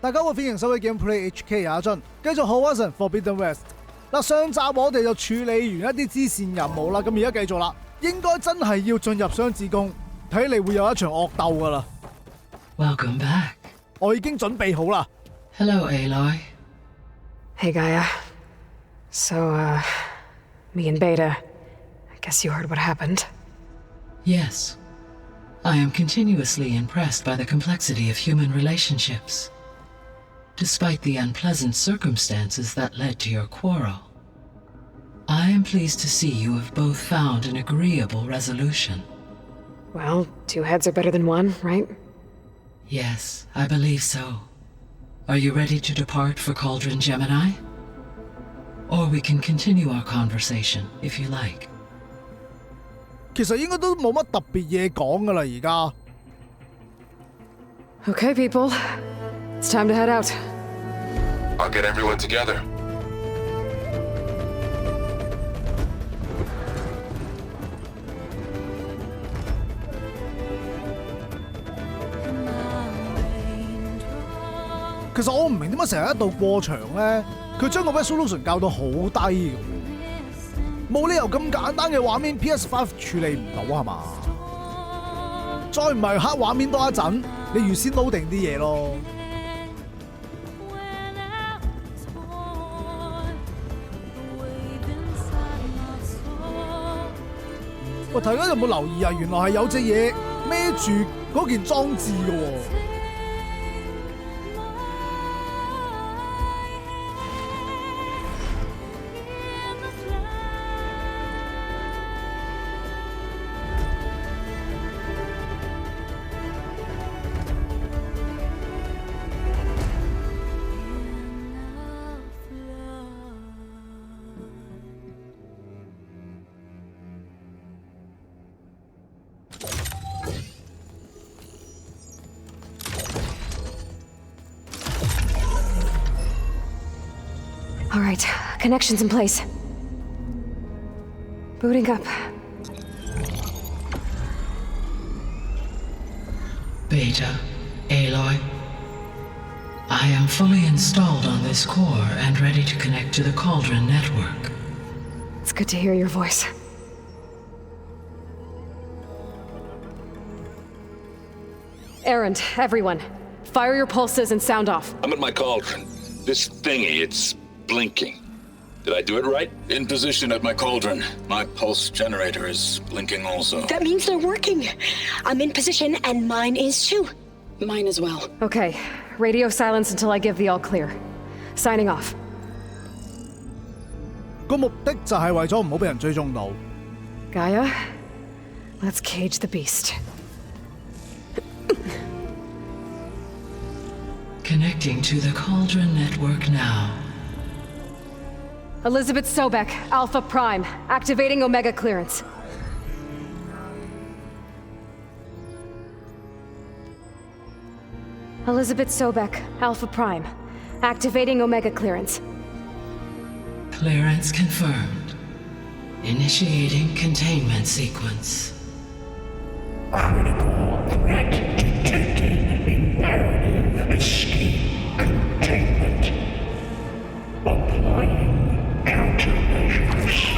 大家好，歡迎收睇 Gameplay HK 阿俊，繼續 Horizon Forbidden West。上集我哋就處理完一啲支線任務啦，咁而家繼續啦，應該真係要進入雙子宮，睇嚟會有一場惡鬥噶啦。Welcome back. 我已經準備好啦。Hello, Aloy. Hey, Gaia. So, me and Beta, I guess you heard what happened. Yes. I am continuously impressed by the complexity of human relationships. Despite the unpleasant circumstances that led to your quarrel, I am pleased to see you have both found an agreeable resolution. Well, two heads are better than one, right? Yes, I believe so. Are you ready to depart for Cauldron Gemini? Or we can continue our conversation, if you like. 其實應該都冇乜特別嘢講㗎啦，而家。Okay, people. It's time to head out. I'll get everyone together.「其實我唔明點解成日一到過場咧，佢將個 resolution 校到好低嘅，冇理由咁簡單嘅畫面 PS5 處理唔到係嘛？再唔係黑畫面多一陣，你預先撈定啲嘢咯。喂，大家有冇留意啊？原來係有隻嘢孭住嗰件裝置嘅喎。All right, connections in place. Booting up. Beta, Aloy. I am fully installed on this core and ready to connect to the Cauldron network. It's good to hear your voice. Errand, everyone. Fire your pulses and sound off. I'm at my cauldron. This thingy, it's blinking. Did I do it right? In position at my cauldron. My pulse generator is blinking also. That means they're working. I'm in position and mine is too. Mine as well. Okay, radio silence until I give the all clear. Signing off. 個目的就係為咗唔好俾人追蹤到。Gaia, let's cage the beast. Connecting to the Cauldron network now. Elizabeth Sobek, Alpha Prime, activating Omega clearance. Elizabeth Sobek, Alpha Prime, activating Omega clearance. Clearance confirmed. Initiating containment sequence. Critical threat detected. Imperative escape containment. Applying countermeasures.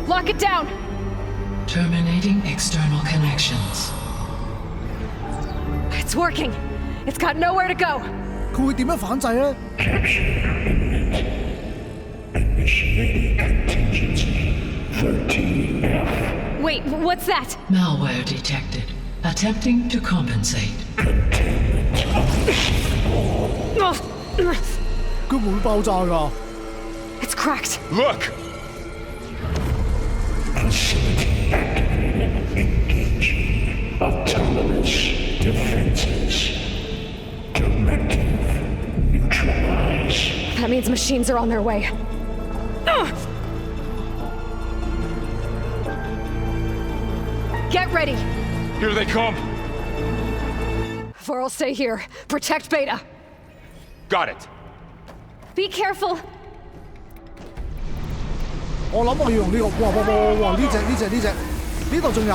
Lock it down! Terminating external connections. It's working. It's got nowhere to go. 佢會點樣反制咧 Capture imminent. Initiating contingency. 13F. Wait, what's that? Malware detected. Attempting to compensate. Containment unreachable. 佢會唔會爆炸㗎？ It's cracked. Look! Facility activated. Engaging autonomous defenses. Directive neutralize. That means machines are on their way. Get ready! Here they come! Vor'll stay here. Protect Beta. Got it! Be careful! 我諗我要用呢個，哇！呢隻。呢度仲有。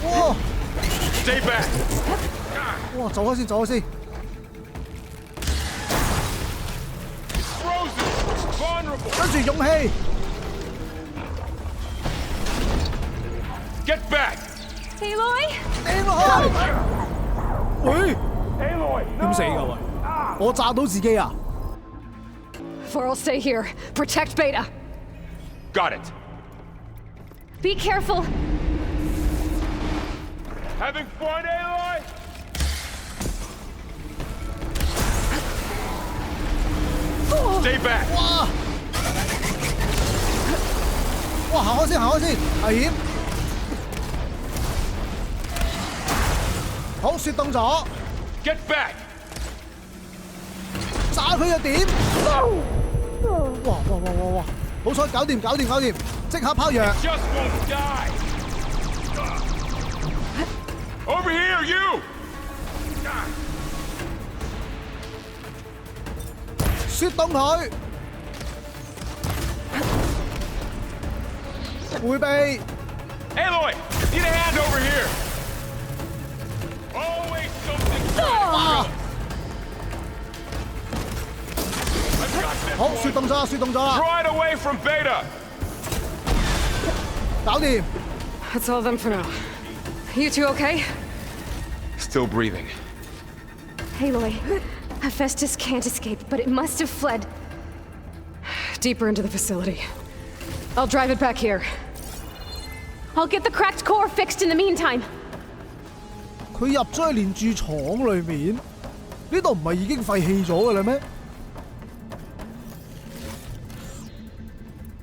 哇！ Stay back. 哇！走開先，走開先。跟住勇氣。Get back. Aloy? 掟落去。喂！點死㗎喂？我炸到自己啊！ For'll stay here. Protect Beta. Got it. Be careful. Having fun, Aloy? Stay back. 哇！哇！行開先，行開先，危險！好，雪凍咗， Get back. 炸佢嘅點！哇！好彩，搞掂，即刻拋藥！ Just won't die. Over here, you. 雪凍佢，迴避。 Aloy, need a hand over here. Always something. 哇！ I've got this 好， one. 雪凍咗啦， Draw it away from Beta. 搞掂。 That's all of them for now. You two okay? Still breathing. Aloy, Hephaestus can't escape, but it must have fled. Deeper into the facility. I'll drive it back here. I'll get the cracked core fixed in the meantime. 佢入咗去連住廠裏面，呢度唔係已經廢棄咗嘅啦咩？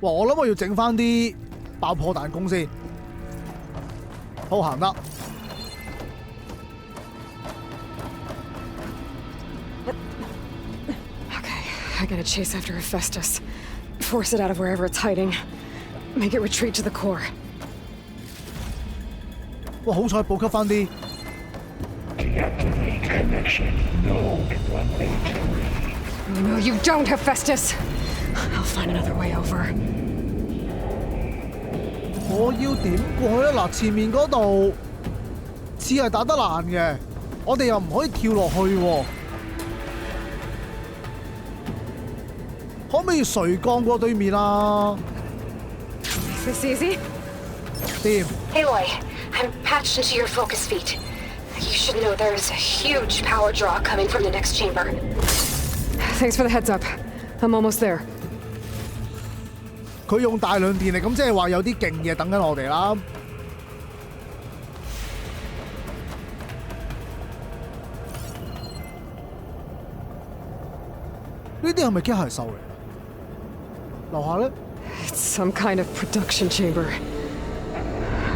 哇！我諗我要整翻啲爆破彈弓先，好行得。 I gotta chase after Hephaestus. Force it out of wherever it's hiding. Make it retreat to the core. 哇！好彩補給翻啲。 Deactivate connection. Node 183. No, you don't, Hephaestus! I'll find another way over. 我要點過去咧？嗱，前面嗰度似係打得爛嘅，我哋又唔可以跳落去喎。可唔可以垂降過對面啊？ Is this easy? 掂。 Aloy, I'm patched into your focus feet. You should know there's a huge power draw coming from the next chamber. Thanks for the heads up. I'm almost there. 佢用大量電力，咁即係話有啲勁嘢等緊我哋啦。呢啲係咪機械獸嚟？樓下咧？ It's some kind of production chamber.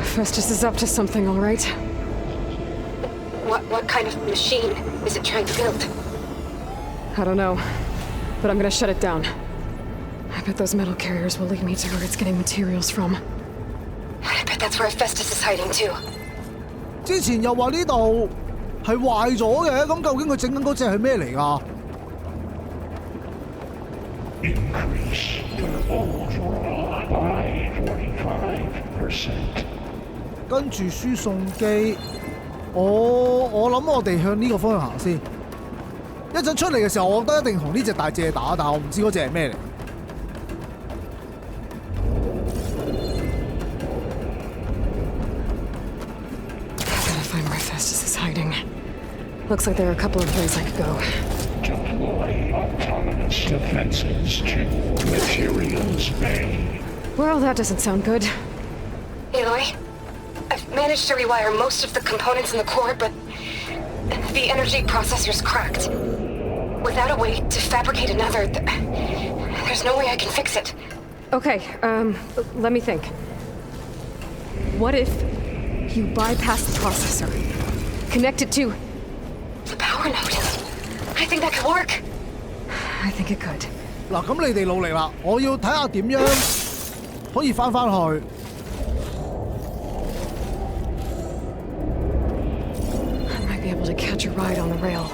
Hephaestus is up to something, all right? What kind of machine is it trying to build? I don't know, but I'm gonna shut it down. I bet those metal carriers will lead me to where it's getting materials from. I bet that's where Hephaestus is hiding too. 之前又話呢度係壞咗嘅，咁究竟佢整緊嗰隻係咩嚟㗎？ Increase overall by 45%. 跟住輸送機，我諗我哋向呢個方向行先。一陣出嚟嘅時候，我覺得一定同呢隻大隻打，但係我唔知嗰隻係咩嚟。 Find where Hephaestus is hiding. Looks like there are a couple of ways I could go. Deploy autonomous defenses to Materials Bay. Well, that doesn't sound good. Aloy, I've managed to rewire most of the components in the core, but the energy processor's cracked. Without a way to fabricate another, there's no way I can fix it. Okay, let me think. What if you bypass the processor? Connect it to... The power node. I think that could work. I think it could. 嗱，咁你哋努力啦，我要睇下點樣可以翻去。 I might be able to catch a ride on the rail.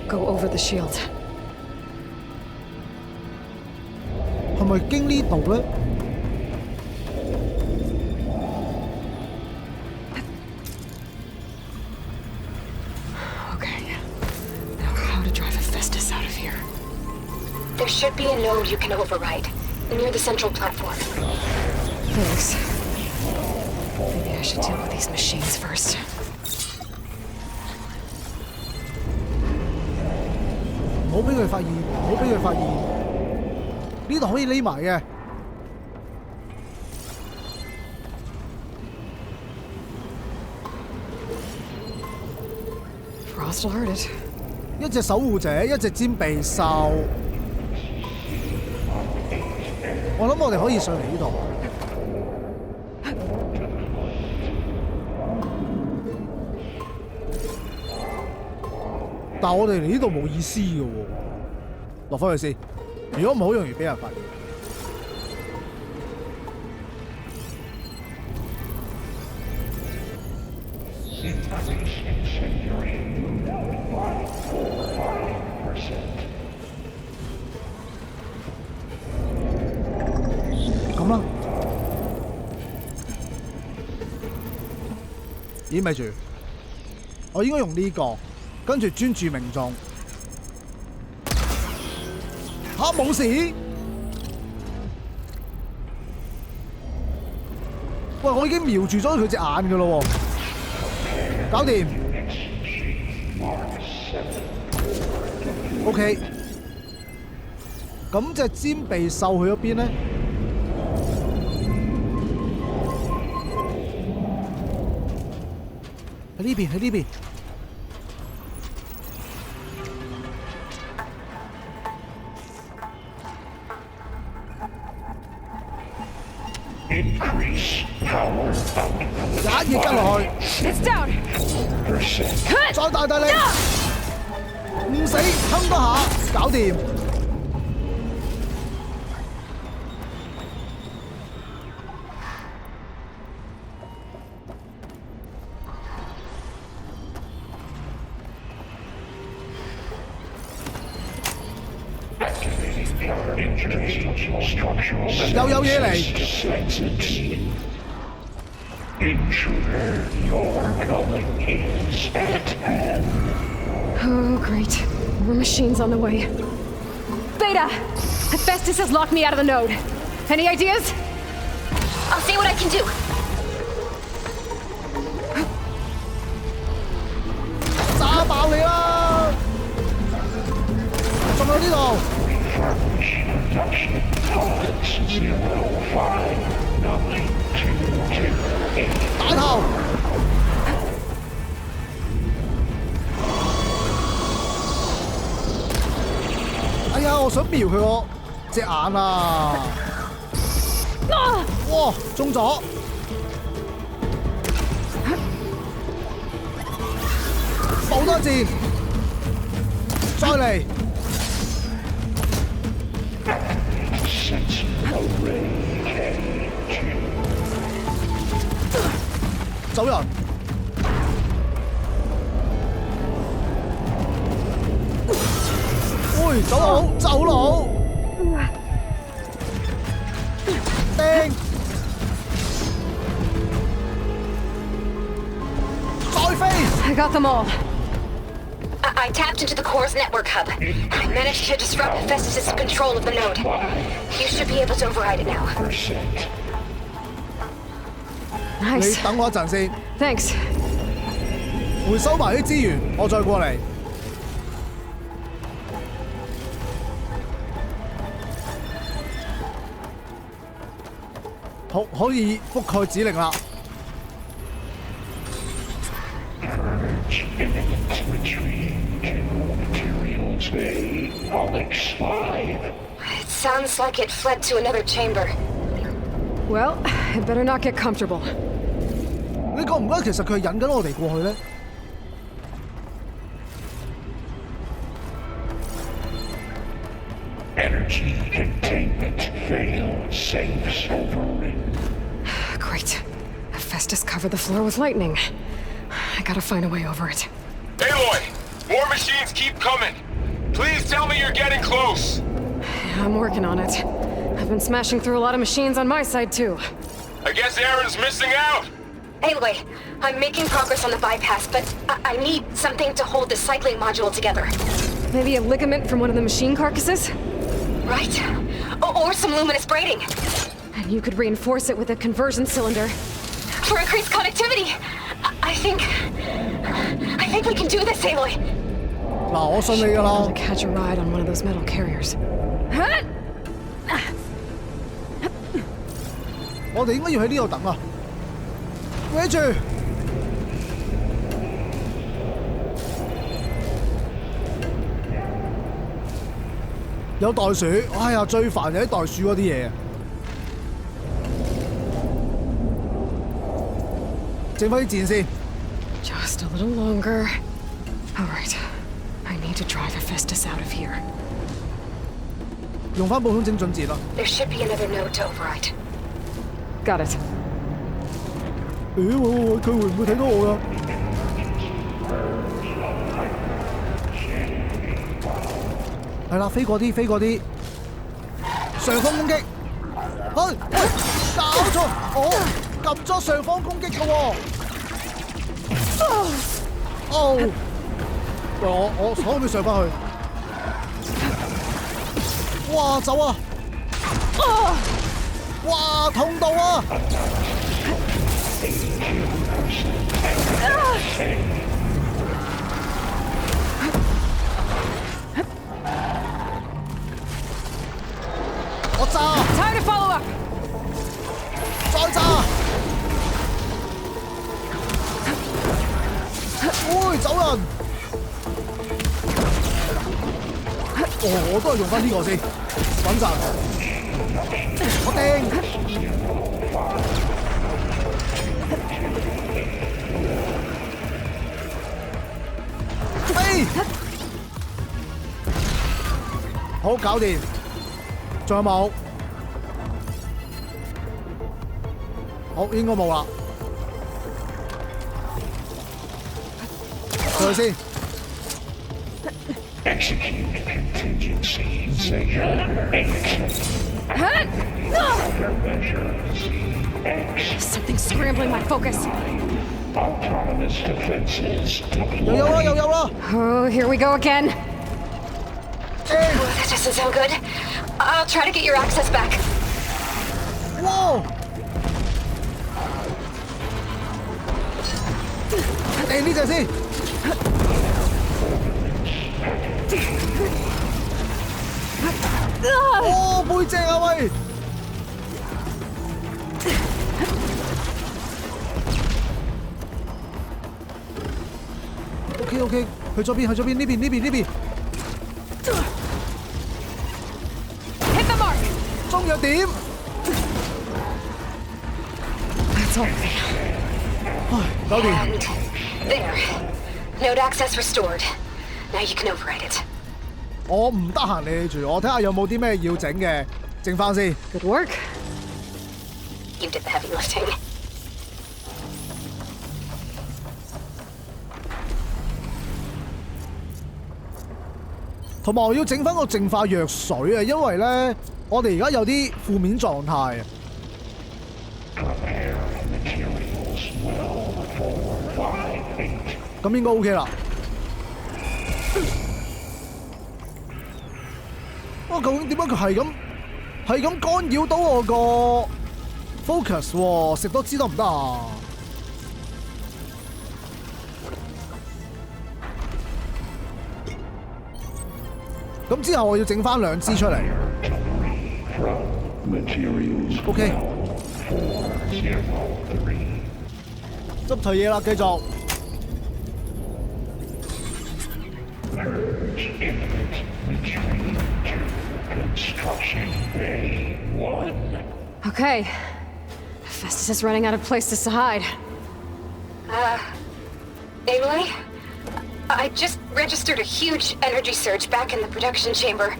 Go over the shield. 係咪經呢度咧？ should be a node you can override, near the central platform. Thanks. Maybe I should deal with these machines first. 唔好俾佢發現，唔好俾佢發現。呢度可以匿埋嘅。Frost alerted. 一隻守護者，一隻尖鼻獸。我諗我哋可以上嚟呢度。但係我哋嚟呢度冇意思嘅喎，落翻去先。如果唔好容易俾人發現。咁啦。咦，咪住，我應該用呢個。跟住專注命中，嚇冇事。喂，我已經瞄住咗佢隻眼㗎咯喎，搞掂。OK， 咁隻尖鼻獸去咗邊呢？喺呢邊，喺呢邊。一嘢跟落去 It's down. 再大力，唔死，坑多下，搞掂。又有嘢嚟。Intruder, your coming is at hand. Oh, great. More machines on the way. Beta! Hephaestus has locked me out of the node. Any ideas? I'll see what I can do. 炸爆你啦！仲有呢度。Production pods 05922. 打頭！哎呀，我想瞄佢個隻眼啊！哇，中咗！補多箭，再嚟！走人！喂，走佬，走佬！釘！再飛！ I got them all. I tapped into the core's network hub. I managed to disrupt Hephaestus' control of the node. You should be able to override it now. 你 Nice. 等我一陣先， Thanks. 回收埋啲資源，我再過嚟。好，可以覆蓋指令啦。It sounds like it fled to another chamber. Well, I better not get comfortable. 你覺唔覺得其實佢係引緊我哋過去咧？ Energy containment failed. Safes overridden. Great. Hephaestus covered the floor with lightning. I gotta find a way over it. Aloy, more machines keep coming. Please tell me you're getting close. I'm working on it. I've been smashing through a lot of machines on my side, too. I guess Aaron's missing out. Anyway, I'm making progress on the bypass, but I need something to hold the cycling module together. Maybe a ligament from one of the machine carcasses? right? Or some luminous braiding. And you could reinforce it with a conversion cylinder. For increased connectivity. I think we can do this, Aloy. 嗱，我信你㗎啦 To。catch a ride on one of those metal carriers. 我哋應該要喺呢度等啊。咪住！有袋鼠，哎呀，最煩就係啲袋鼠嗰啲嘢。整翻啲箭先。 Just a little longer. All right. I need to drive Hephaestus out of here. 用翻普通精準箭啦。 There should be another node to override. Got it. 咦佢會唔會睇到我㗎？係啦，飛過啲，飛過啲。上方攻擊。喂，搞錯！我撳咗上方攻擊㗎喎。哦！喂，我可唔可以上翻去？哇，走啊！哇，痛到啊！我炸！ Time to follow up. 再炸！喂，走人！我都係用翻呢個先，穩陣。我掟！飛！好，搞掂。仲有冇？好，應該冇啦。上去先。 Execute contingency measure 8. Measure Something's scrambling my focus. autonomous defenses 又 deployed. 有啦！ Oh, here we go again. That doesn't sound good. I'll try to get your access back. 哇！掟呢隻先。哦，背脊啊喂！OK， 去咗邊？去咗邊？呢邊呢邊呢邊。 Hit the mark. 中藥點？ That's all. 搞掂。 And there. Node access restored. Now you can override it. 我唔得閒理你住，我睇下有冇啲咩要整嘅，整翻先。 Good work. You did the heavy lifting. 同埋我要整翻個淨化藥水啊，因為咧我哋而家有啲負面狀態啊。 Prepare materials well for 5-8. 咁應該 OK 啦。究竟點解佢係咁干擾到我個 focus 喎？食多支得唔得啊？咁之後我要整翻2支出嚟。Materials OK。 403. 執齊嘢啦，繼續。 Purge imminent. Retreat to construction bay 1. Okay. Festus is running out of places to hide. Aloy? I just registered a huge energy surge back in the production chamber.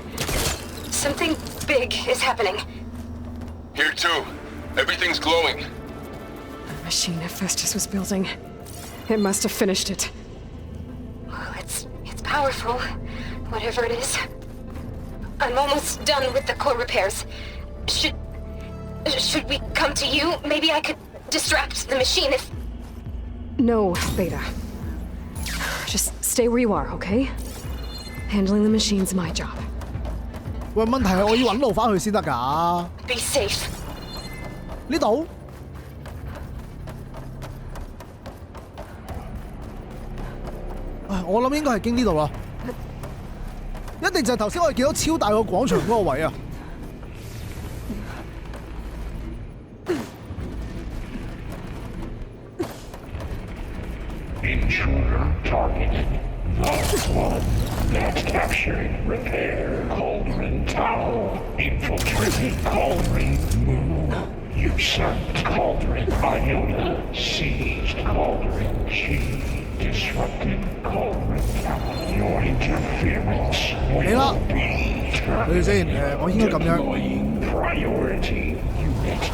Something big is happening. Here too. Everything's glowing. The machine Hephaestus was building. It must have finished it. Well, it's powerful, whatever it is. I'm almost done with the core repairs. Should we come to you? Maybe I could distract the machine if... No, Beta. Just stay where you are, okay? Handling the machine's my job. 喂，問題係我要揾路翻去先得㗎。Be safe. 呢度？我諗應該係經呢度啦。一定就係頭先我哋見到超大個廣場嗰個位啊！ Intruder targeted. Last one. Net captured. Repair. Cauldron Tower. Infiltrated Cauldron Moon. Usurped Cauldron Iota. Seized Cauldron G. Disrupted Cauldron Tower. Your interference will be terminated. Priority Unit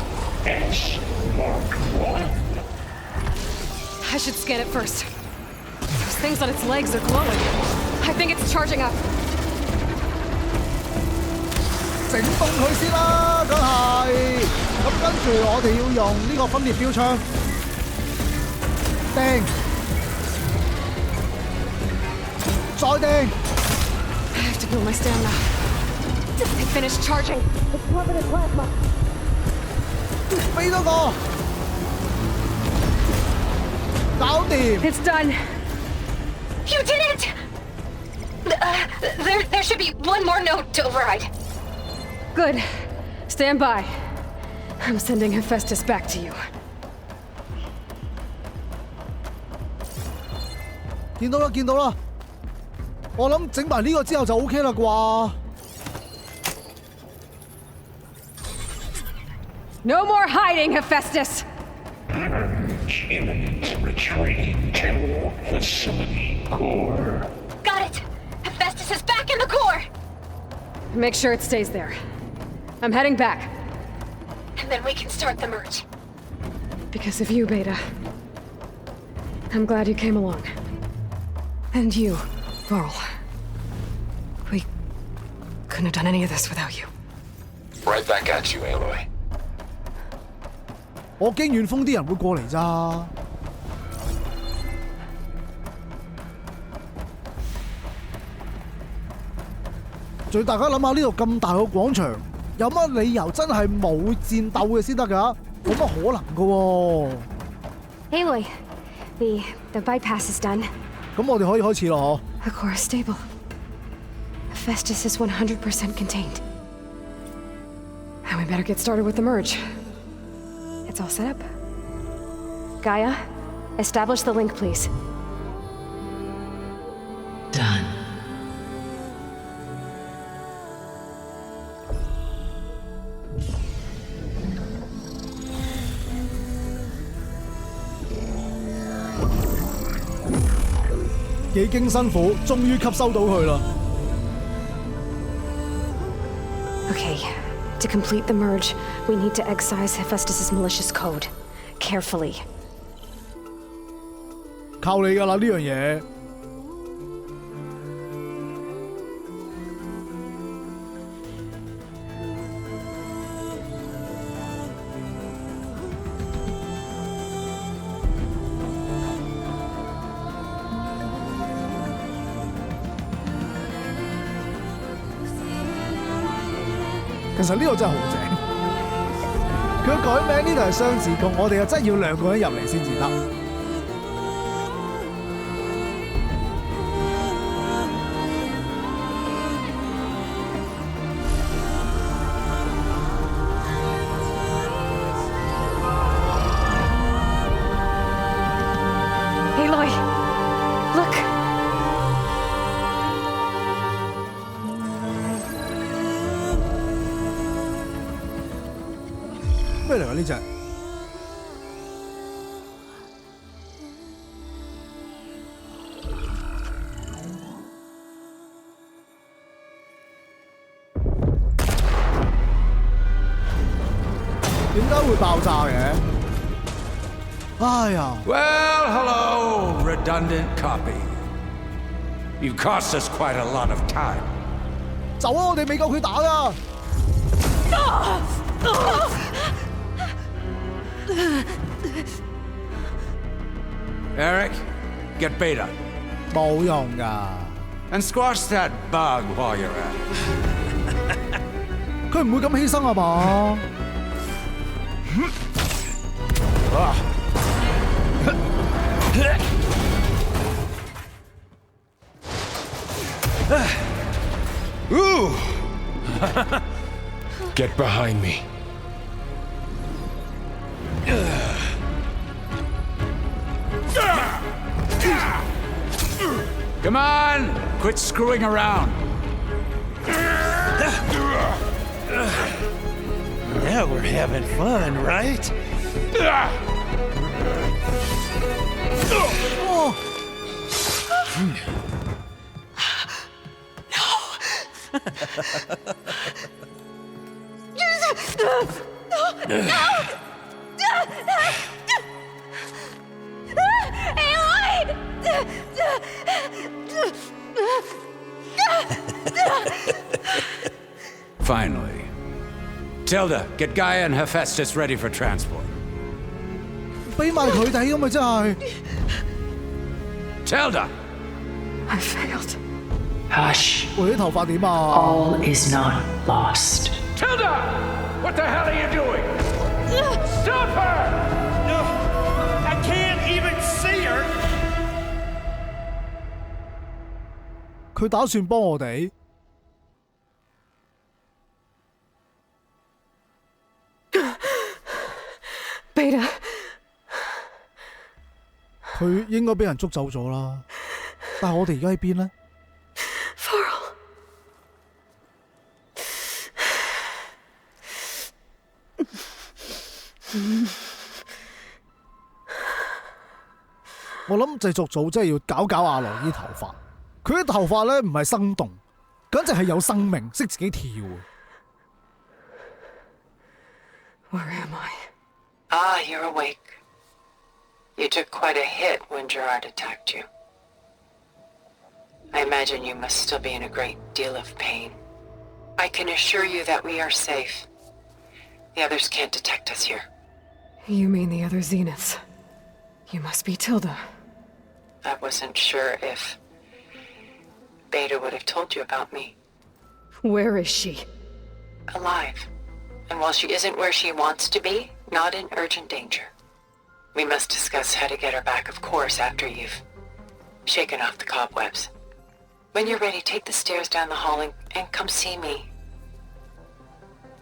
S Mark 1. I should scan it first. Those things on its legs are glowing. I think it's charging up. 整凍佢先啦，梗係。咁跟住我哋要用呢個分裂標槍釘，再釘。I have to build my stamina. It finished charging. It's covered in plasma. 飛多個。 搞掂。 It's done. You did it! There should be one more note to override. Good. Stand by. I'm sending Hephaestus back to you. 見到啦，見到啦。我諗整埋呢個之後就 OK 啦啩。No more hiding, Hephaestus! Imminent retreat to facility core. Got it! Hephaestus is back in the core! Make sure it stays there. I'm heading back. And then we can start the merge. Because of you, Beta. I'm glad you came along. And you, Varl. We couldn't have done any of this without you. Right back at you, Aloy. 我驚遠峰啲人會過嚟咋。最大家諗下呢度咁大個廣場，有乜理由真係冇戰鬥嘅先得㗎？冇乜可能㗎喎。Aloy, the bypass is done. 咁我哋可以開始咯，嗬。The core is stable. Hephaestus is 100% contained. And we better get started with the merge. It's all set up. Gaia, establish the link, please. Done.「幾經辛苦，終於吸收到佢啦。 Okay, to complete the merge, we need to excise Hephaestus' malicious code. Carefully. 靠你㗎啦呢樣嘢。其實呢個真係好正，佢改名呢度係雙子宮，我哋又真係要兩個人入嚟先至得。Aloy, look.咩嚟㗎呢隻？點解會爆炸嘅？哎呀！ Well, hello, redundant copy. You've cost us quite a lot of time. 走啊！我哋未夠佢打㗎。 Eric, get Beta. 冇用㗎。 And squash that bug while you're at it. 佢唔會咁犧牲啊嘛？Ooh! Get behind me. Come on! Quit screwing around. Now we're having fun, right? Finally. Tilda, get Gaia and Hephaestus ready for transport. 俾埋佢哋咁咪真係。Tilda! I failed. Hush. 我啲頭髮點啊？ All is not lost. Tilda! What the hell are you doing? Stop her! No, I can't even see her. 佢打算幫我哋。Beta. 佢應該俾人捉走咗啦，但係我哋而家喺邊呢？ Farrell. 我諗製作組真係要搞阿羅啲頭髮，佢啲頭髮咧唔係生動，簡直係有生命，識自己跳。 Where am I? Ah, you're awake. You took quite a hit when Gerard attacked you. I imagine you must still be in a great deal of pain. I can assure you that we are safe. The others can't detect us here. You mean the other Zeniths? You must be Tilda. I wasn't sure if Beta would have told you about me. Where is she? Alive. And while she isn't where she wants to be, not in urgent danger. We must discuss how to get her back, of course, after you've shaken off the cobwebs. When you're ready, take the stairs down the hall and come see me.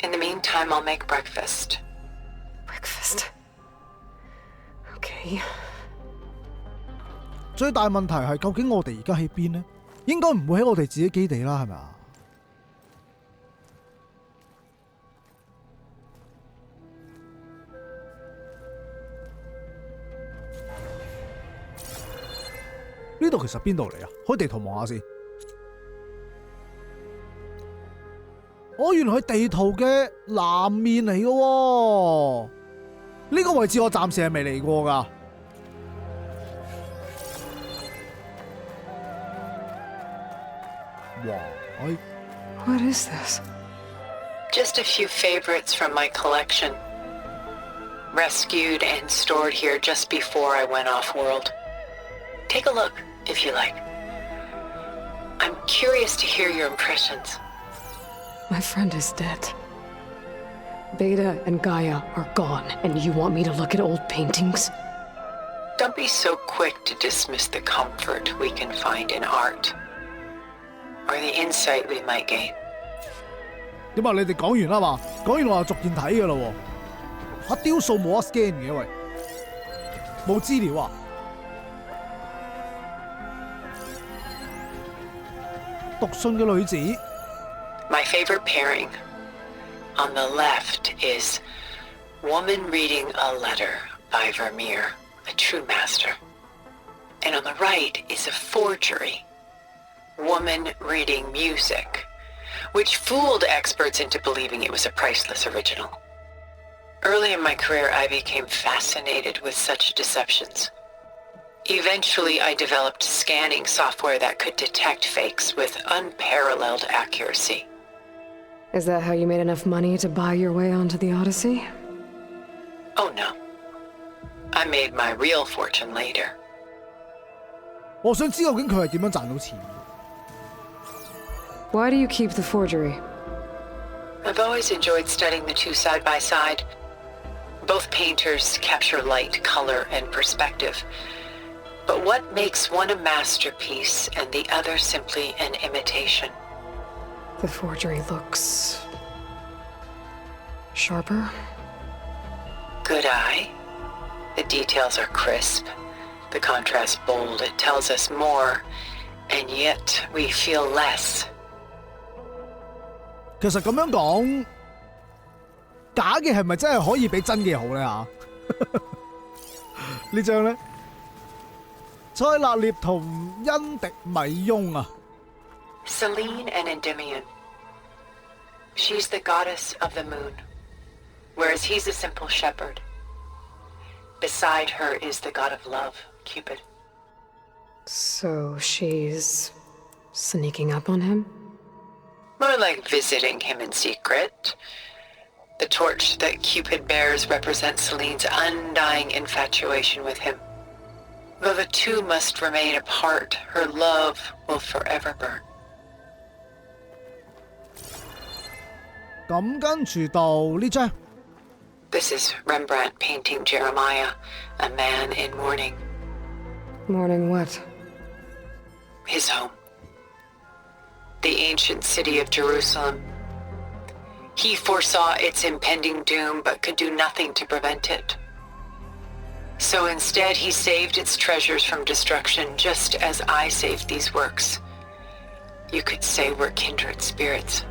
In the meantime, I'll make breakfast. Breakfast. Okay. 最大問題係究竟我哋而家喺邊呢？應該唔會喺我哋自己基地啦，係咪啊？呢度其實邊度嚟啊？開地圖望下先。原來係地圖嘅南面嚟嘅喎。呢個位置我暫時係未嚟過㗎。哇！ What is this? Just a few favorites from my collection. Rescued and stored here just before I went off-world. Take a look, if you like. I'm curious to hear your impressions. My friend is dead. Beta and Gaia are gone, and you want me to look at old paintings? Don't be so quick to dismiss the comfort we can find in art, or the insight we might gain. 點啊？你哋講完啦嘛？講完我就逐件睇㗎啦喎。雕塑冇得 scan 嘅喂，冇資料啊！讀信嘅女子。My favorite pairing. On the left is Woman Reading a Letter by Vermeer, a true master. And on the right is a forgery. Woman Reading Music, which fooled experts into believing it was a priceless original. Early in my career, I became fascinated with such deceptions. Eventually, I developed scanning software that could detect fakes with unparalleled accuracy. Is that how you made enough money to buy your way onto the Odyssey? Oh no. I made my real fortune later. 我想知究竟佢係點樣賺到錢。 Why do you keep the forgery? I've always enjoyed studying the two side by side. Both painters capture light, color, and perspective. But what makes one a masterpiece and the other simply an imitation? The forgery looks sharper. Good eye. The details are crisp. The contrast bold. It tells us more, and yet we feel less. 其實咁樣講，假嘅係咪真係可以比真嘅好咧嚇？呢張咧，塞納涅同恩迪米翁啊。Selene and Endymion. She's the goddess of the moon, whereas he's a simple shepherd. Beside her is the god of love, Cupid. So she's sneaking up on him? More like visiting him in secret. The torch that Cupid bears represents Selene's undying infatuation with him. Though the two must remain apart, her love will forever burn. 咁跟住到呢張。This is Rembrandt painting Jeremiah, a man in mourning. Mourning what? His home. The ancient city of Jerusalem. He foresaw its impending doom, but could do nothing to prevent it. So instead, he saved its treasures from destruction, just as I saved these works. You could say we're kindred spirits.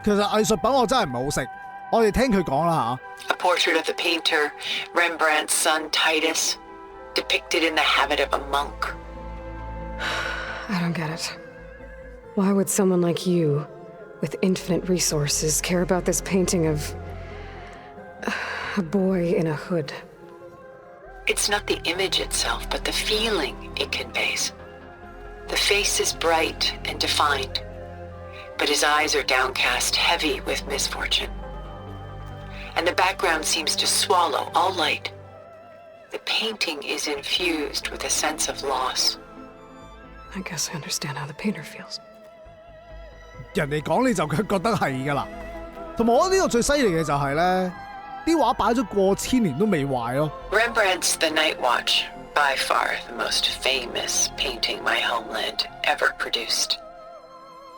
其實藝術品我真係唔係好識，我哋聽佢講啦嚇。A portrait of the painter, Rembrandt's son Titus, depicted in the habit of a monk. I don't get it. Why would someone like you, with infinite resources, care about this painting of a boy in a hood? It's not the image itself, but the feeling it conveys. The face is bright and defined, but his eyes are downcast, heavy with misfortune. And the background seems to swallow all light. The painting is infused with a sense of loss. I guess I understand how the painter feels. 人哋講你就覺得係㗎啦。同埋我覺得呢個最犀利嘅就係咧，啲畫擺咗過千年都未壞咯。Rembrandt's The Night Watch, by far the most famous painting my homeland ever produced.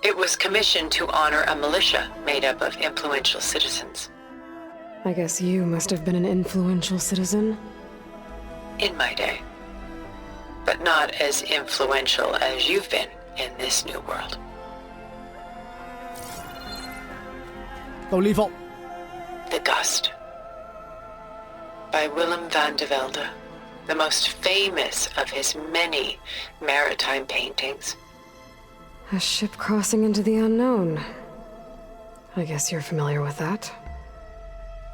It was commissioned to honor a militia made up of influential citizens. I guess you must have been an influential citizen. In my day. But not as influential as you've been in this new world. 到呢幅 The Gust, by Willem van de Velde, the most famous of his many maritime paintings. A ship crossing into the unknown. I guess you're familiar with that.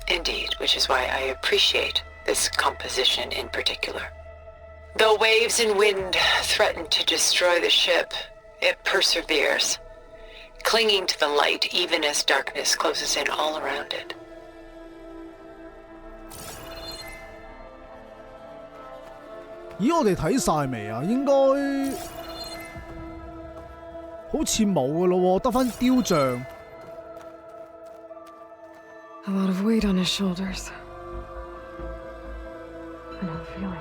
Indeed, which is why I appreciate this composition in particular. Though waves and wind threaten to destroy the ship, it perseveres, clinging to the light even as darkness closes in all around it. 咦，我哋睇晒未啊？應該好似冇㗎咯喎，得返雕像。A lot of weight on his shoulders. I know the feeling.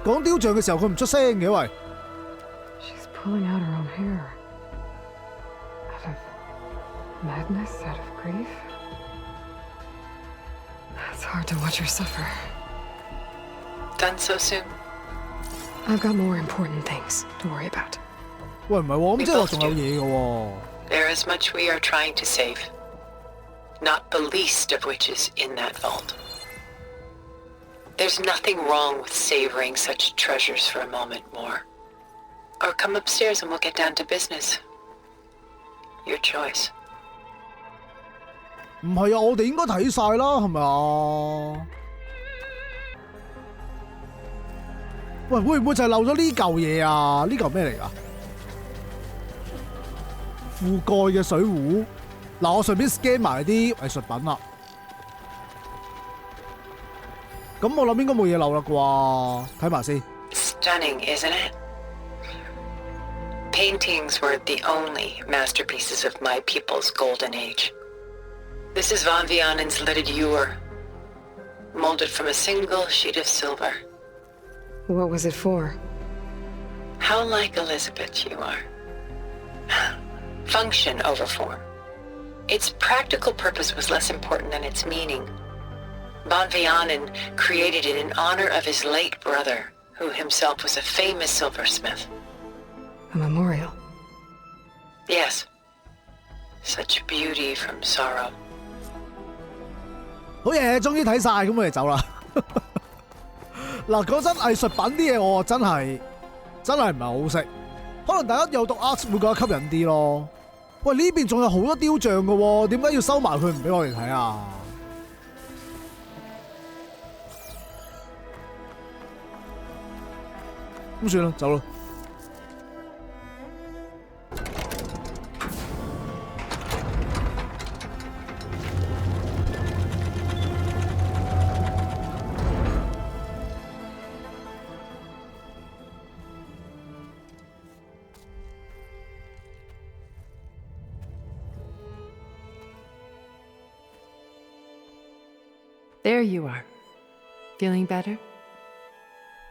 講雕像嘅時候，佢唔出聲嘅喂。She's pulling out her own hair. Out of madness, out of grief. It's hard to watch her suffer. Done so soon? I've got more important things to worry about. 喂，唔係喎，咁即係話仲有嘢嘅喎。There is much we are trying to save, not the least of which is in that vault. There's nothing wrong with savoring such treasures for a moment more. Or come upstairs and we'll get down to business. Your choice. 唔係啊，我哋應該睇晒啦，係咪啊？喂，會唔會就係漏咗呢嚿嘢啊？呢嚿咩嚟㗎？覆蓋嘅水壺。嗱，我順便 scan 埋啲藝術品啦。咁我諗應該冇嘢漏啦啩，睇埋先。stunning, isn't it? Paintings were the only masterpieces of my people's golden age. This is Von Vianen's lidded ewer, molded from a single sheet of silver. What was it for? How like Elizabeth you are. Function over form. Its practical purpose was less important than its meaning. Von Vianen created it in honor of his late brother, who himself was a famous silversmith. A memorial. Yes. Such beauty from sorrow. 好嘢，終於睇晒，咁我哋走啦。嗱，講真，藝術品啲嘢我真係唔係好識，可能大家有讀 art 會覺得吸引啲咯。喂，呢邊仲有好多雕像嘅喎，點解要收埋佢唔俾我哋睇啊？咁算啦，走啦。There you are. Feeling better?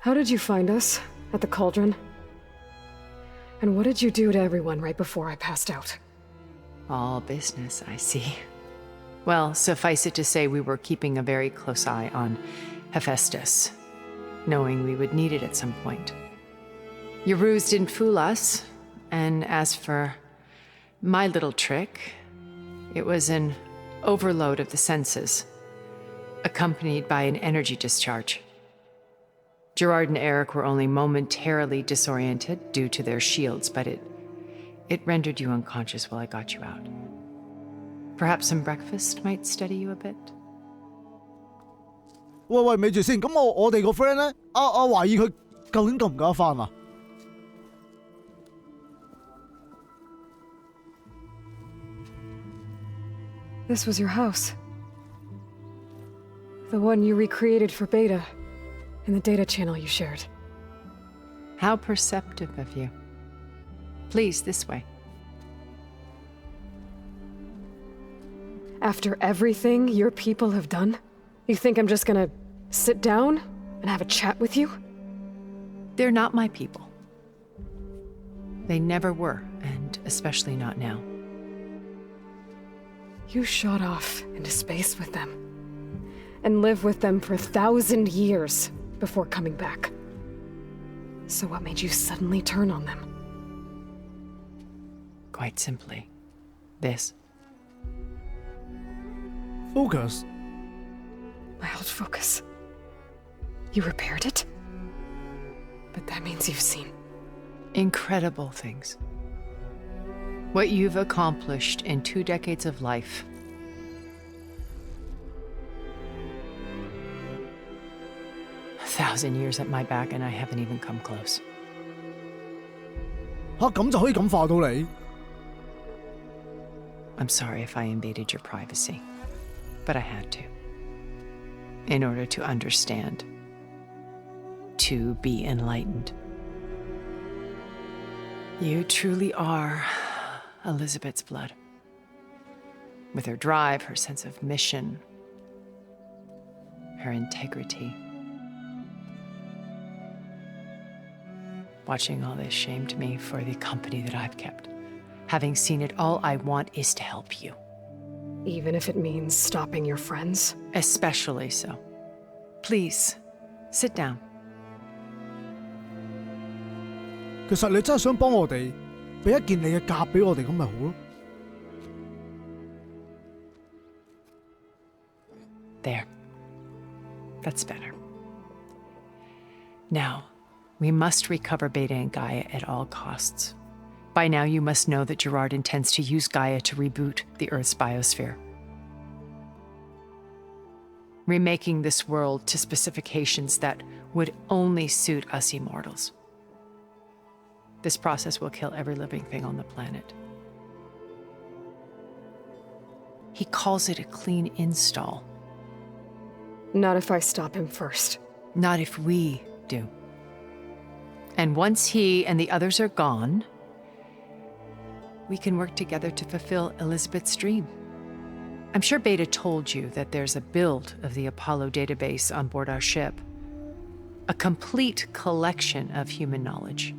How did you find us? At the cauldron? And what did you do to everyone right before I passed out? All business, I see. Well, suffice it to say we were keeping a very close eye on Hephaestus, knowing we would need it at some point. Your ruse didn't fool us, and as for my little trick, it was an overload of the senses, accompanied by an energy discharge. Gerard and Eric were only momentarily disoriented due to their shields, but it rendered you unconscious while I got you out. Perhaps some breakfast might steady you a bit? 喂，咪住先，咁我哋個 friend 咧，懷疑佢究竟救唔救得返啊？ This was your house. The one you recreated for Beta, in the data channel you shared. How perceptive of you. Please, this way. After everything your people have done, you think I'm just gonna sit down and have a chat with you? They're not my people. They never were, and especially not now. You shot off into space with them, and lived with them for 1,000 years before coming back. So what made you suddenly turn on them? Quite simply, this. Focus. My old focus. You repaired it? But that means you've seen incredible things. What you've accomplished in 2 decades of life. A 1,000 years at my back and I haven't even come close. 嚇，咁就可以感化到你？ I'm sorry if I invaded your privacy, but I had to. In order to understand. To be enlightened. You truly are Elizabeth's blood. With her drive, her sense of mission, her integrity. Watching all this shamed me for the company that I've kept. Having seen it, all I want is to help you. Even if it means stopping your friends? Especially so. Please, sit down. 其實你真係想幫我哋，俾一件你嘅甲俾我哋咁咪好咯。There. That's better. Now, we must recover Beta and Gaia at all costs. By now, you must know that Gerard intends to use Gaia to reboot the Earth's biosphere. Remaking this world to specifications that would only suit us immortals. This process will kill every living thing on the planet. He calls it a clean install. Not if I stop him first. Not if we do. And once he and the others are gone, we can work together to fulfill Elizabeth's dream. I'm sure Beta told you that there's a build of the Apollo database on board our ship. A complete collection of human knowledge.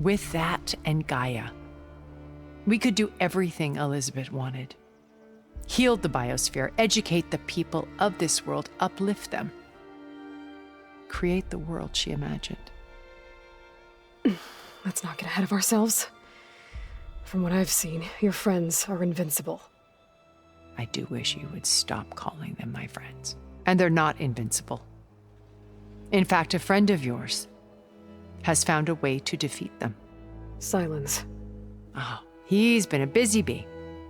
With that and Gaia, we could do everything Elizabeth wanted. Heal the biosphere, educate the people of this world, uplift them. Create the world she imagined. Let's not get ahead of ourselves. From what I've seen, your friends are invincible. I do wish you would stop calling them my friends. And they're not invincible. In fact, a friend of yours has found a way to defeat them. Silence. Oh, he's been a busy bee,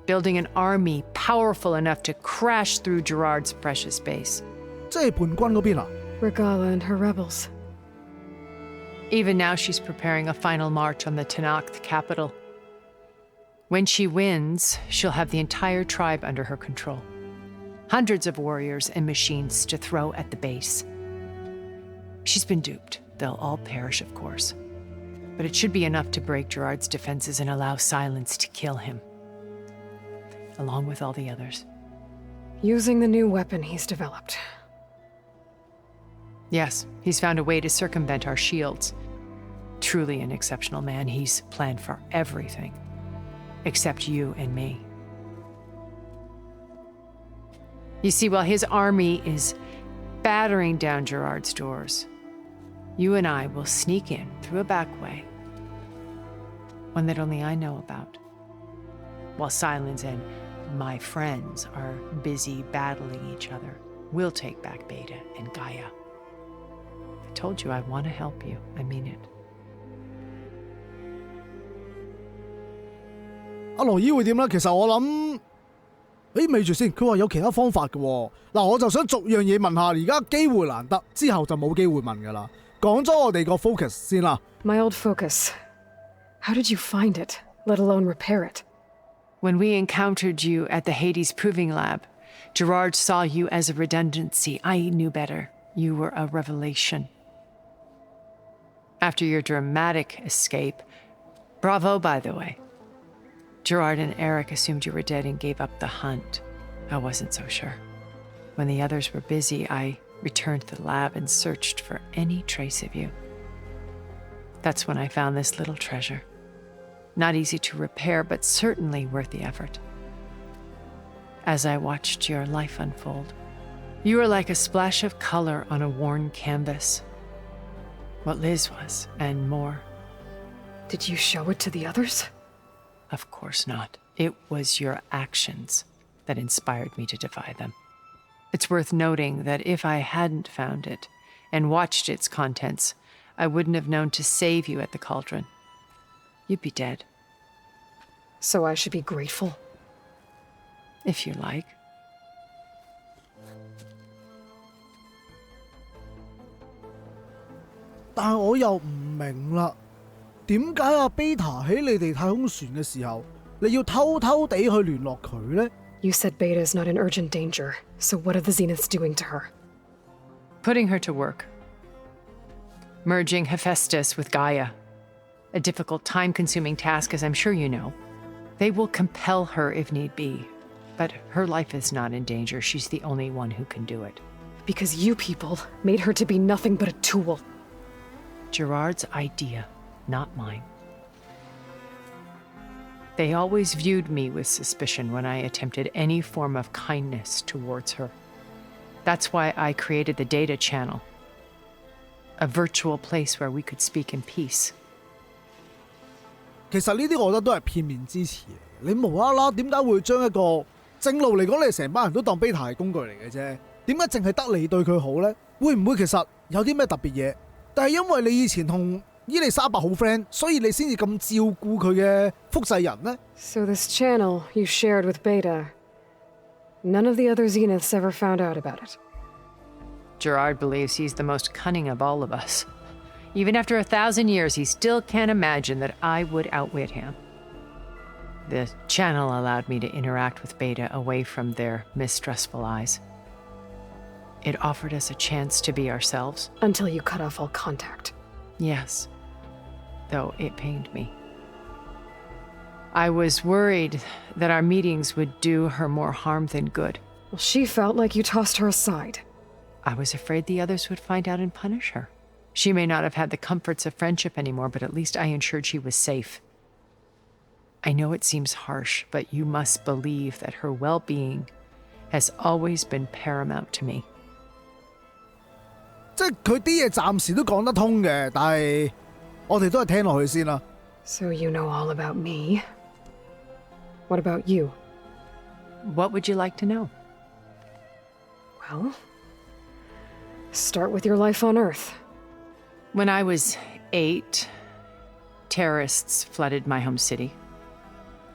building an army powerful enough to crash through Gerard's precious base. 即係叛軍嗰邊啊？ Regala and her rebels. Even now, she's preparing a final march on the Tenakth capital. When she wins, she'll have the entire tribe under her control. Hundreds of warriors and machines to throw at the base. She's been duped. They'll all perish, of course. But it should be enough to break Gerard's defenses and allow Silence to kill him. Along with all the others. Using the new weapon he's developed. Yes, he's found a way to circumvent our shields. Truly an exceptional man. He's planned for everything. Except you and me. You see, while his army is battering down Gerard's doors, you and I will sneak in through a back way. One that only I know about. While Silence and my friends are busy battling each other, we'll take back Beta and Gaia. I told you I want to help you. I mean it. 阿羅伊會點咧？其實我諗，咪住先，佢話有其他方法嘅喎。嗱，我就想逐樣嘢問下，而家機會難得，之後就冇機會問㗎啦。講咗我哋個 focus 先啦。My old focus. How did you find it, let alone repair it? When we encountered you at the Hades Proving Lab, Gerard saw you as a redundancy. I knew better. You were a revelation. After your dramatic escape, bravo, by the way. Gerard and Eric assumed you were dead and gave up the hunt. I wasn't so sure. When the others were busy, I returned to the lab and searched for any trace of you. That's when I found this little treasure. Not easy to repair, but certainly worth the effort. As I watched your life unfold, you were like a splash of color on a worn canvas. What Liz was, and more. Did you show it to the others? Of course not. It was your actions that inspired me to defy them. It's worth noting that if I hadn't found it and watched its contents, I wouldn't have known to save you at the cauldron. You'd be dead. So I should be grateful? If you like. 但係我又唔明啦，點解阿 Beta 喺你哋太空船嘅時候，你要偷偷地去聯絡佢呢？ You said Beta is not in urgent danger, so what are the Zeniths doing to her? Putting her to work. Merging Hephaestus with Gaia. A difficult, time-consuming task, as I'm sure you know. They will compel her if need be. But her life is not in danger. She's the only one who can do it. Because you people made her to be nothing but a tool. Gerard's idea, not mine. They always viewed me with suspicion when I attempted any form of kindness towards her. That's why I created the data channel. A virtual place where we could speak in peace. 其實呢啲我覺得都係片面之詞。你無啦啦點解會將一個正路嚟講，你哋成班人都當 Beta 係工具嚟嘅啫？點解淨係得你對佢好呢？會唔會其實有啲咩特別嘢？但係因為你以前同伊麗莎白好 friend， 所以你先至咁照顧佢嘅複製人呢？ So this channel you shared with Beta, none of the other Zeniths ever found out about it. Gerard believes he's the most cunning of all of us. Even after 1,000 years, he still can't imagine that I would outwit him. The channel allowed me to interact with Beta away from their mistrustful eyes. It offered us a chance to be ourselves. Until you cut off all contact. Yes, though it pained me. I was worried that our meetings would do her more harm than good. Well, she felt like you tossed her aside. I was afraid the others would find out and punish her. She may not have had the comforts of friendship anymore, but at least I ensured she was safe. I know it seems harsh, but you must believe that her well-being has always been paramount to me. 即係佢啲嘢暫時都講得通嘅，但係我哋都係聽落去先啦。So you know all about me. What about you? What would you like to know? Well, start with your life on Earth. When I was 8, terrorists flooded my home city.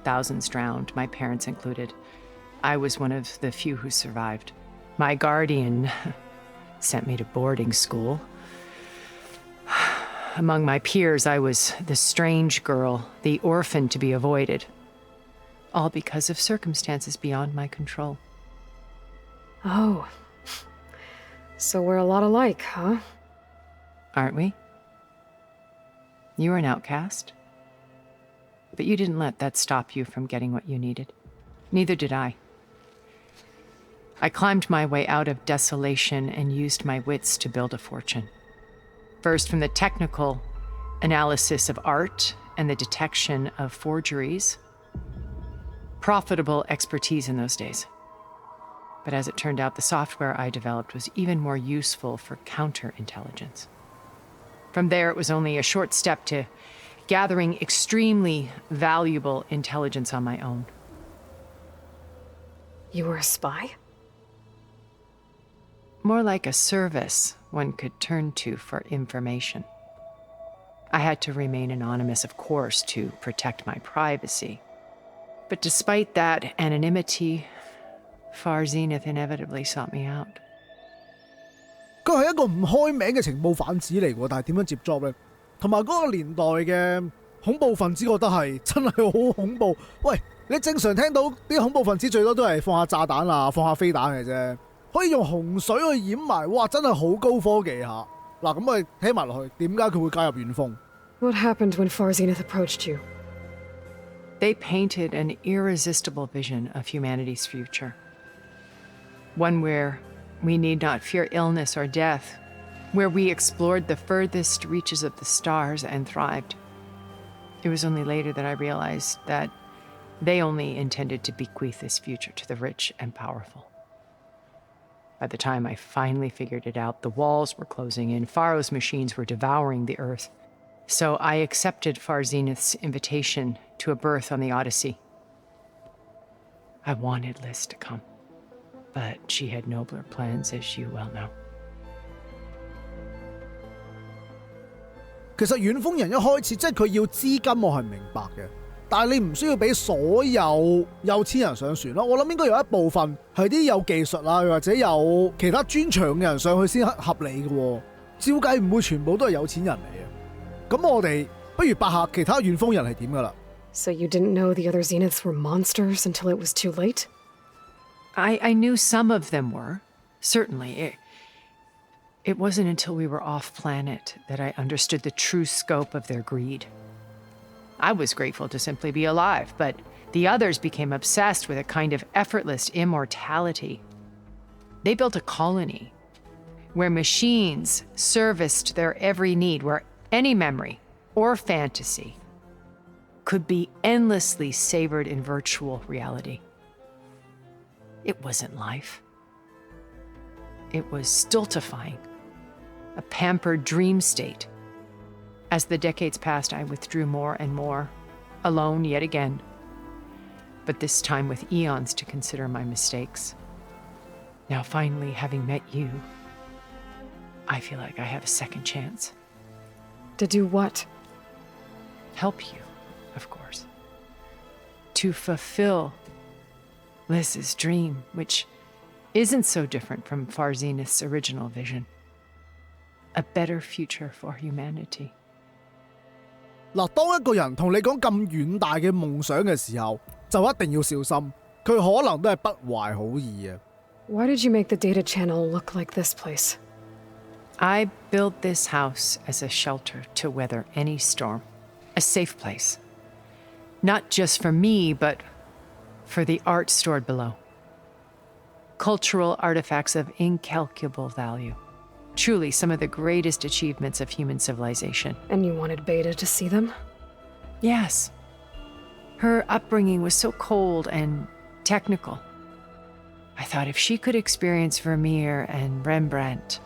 Thousands drowned, my parents included. I was one of the few who survived. My guardian sent me to boarding school. Among my peers, I was the strange girl, the orphan to be avoided. All because of circumstances beyond my control. Oh. So we're a lot alike, huh? Aren't we? You were an outcast. But you didn't let that stop you from getting what you needed. Neither did I. I climbed my way out of desolation and used my wits to build a fortune. First, from the technical analysis of art and the detection of forgeries. Profitable expertise in those days. But as it turned out, the software I developed was even more useful for counterintelligence. From there, it was only a short step to gathering extremely valuable intelligence on my own. You were a spy? More like a service one could turn to for information. I had to remain anonymous, of course, to protect my privacy. But despite that anonymity, Far Zenith inevitably sought me out. 佢係一個唔開名嘅情報販子嚟喎，但係點樣接 job 呢？同埋嗰個年代嘅恐怖分子，我覺得係真係好恐怖。喂，你正常聽到啲恐怖分子最多都係放下炸彈啊，放下飛彈嘅啫，可以用洪水去掩埋，哇！真係好高科技下。嗱，咁我哋聽埋落去，點解佢會加入遠鋒 What happened when Far Zenith approached you? They painted an irresistible vision of humanity's future. One where we need not fear illness or death, where we explored the furthest reaches of the stars and thrived. It was only later that I realized that they only intended to bequeath this future to the rich and powerful. By the time I finally figured it out, the walls were closing in, Pharaoh's machines were devouring the earth. So I accepted Far Zenith's invitation to a berth on the Odyssey. I wanted Liz to come, but she had nobler plans, as you well know. 其實遠鋒人一開始即係佢要資金，我係明白嘅。但係你唔需要俾所有有錢人上船咯。我諗應該有一部分係啲有技術啊，或者有其他專長嘅人上去先合理嘅喎。照計唔會全部都係有錢人嚟嘅。咁我哋不如八下其他遠鋒人係點㗎啦。So you didn't know the other Zeniths were monsters until it was too late? I knew some of them were, certainly. It wasn't until we were off-planet that I understood the true scope of their greed. I was grateful to simply be alive, but the others became obsessed with a kind of effortless immortality. They built a colony where machines serviced their every need, where any memory or fantasy could be endlessly savored in virtual reality. It wasn't life. It was stultifying, a pampered dream state. As the decades passed, I withdrew more and more, alone yet again, but this time with eons to consider my mistakes. Now finally, having met you, I feel like I have a second chance. To do what? Help you, of course. To fulfill Liz's dream, which isn't so different from Far Zenith's original vision. A better future for humanity. 嗱，當一個人同你講咁遠大嘅夢想嘅時候，就一定要小心，佢可能都係不懷好意嘅。Why did you make the data channel look like this place? I built this house as a shelter to weather any storm, a safe place. Not just for me, but for the art stored below. Cultural artifacts of incalculable value. Truly some of the greatest achievements of human civilization. And you wanted Beta to see them? Yes. Her upbringing was so cold and technical. I thought if she could experience Vermeer and Rembrandt,